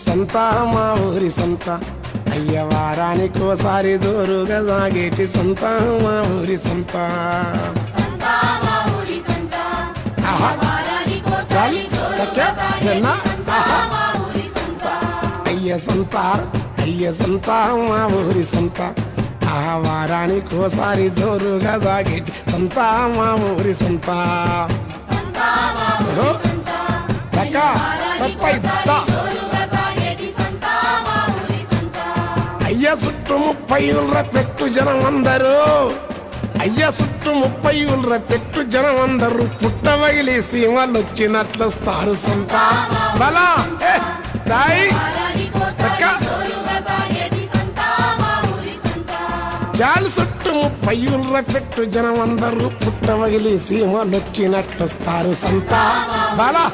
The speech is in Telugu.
సంత మా ఊరి సంత అయ్య వారానికోసారి జోరుగా సాగేటి సంత మా ఊరి సంత అయ్య సంత మా ఊరి సంత వారానికోసారి జోరుగా సాగేటి సంత మా ఊరి సంత అయ్య చుట్టూ 30 ఊళ్ళ పెట్టు జనం అందరూ అయ్య చుట్టూ 30 ఊళ్ళ పెట్టు జనం అందరూ పుట్టవగిలి సీమలు వచ్చినట్లు వస్తారు సంత బలా జాలి చుట్టూ 30 ఊళ్ళ పెట్టు జనం అందరూ పుట్టవగిలి సీమలు వచ్చినట్లు వస్తారు సంత బలా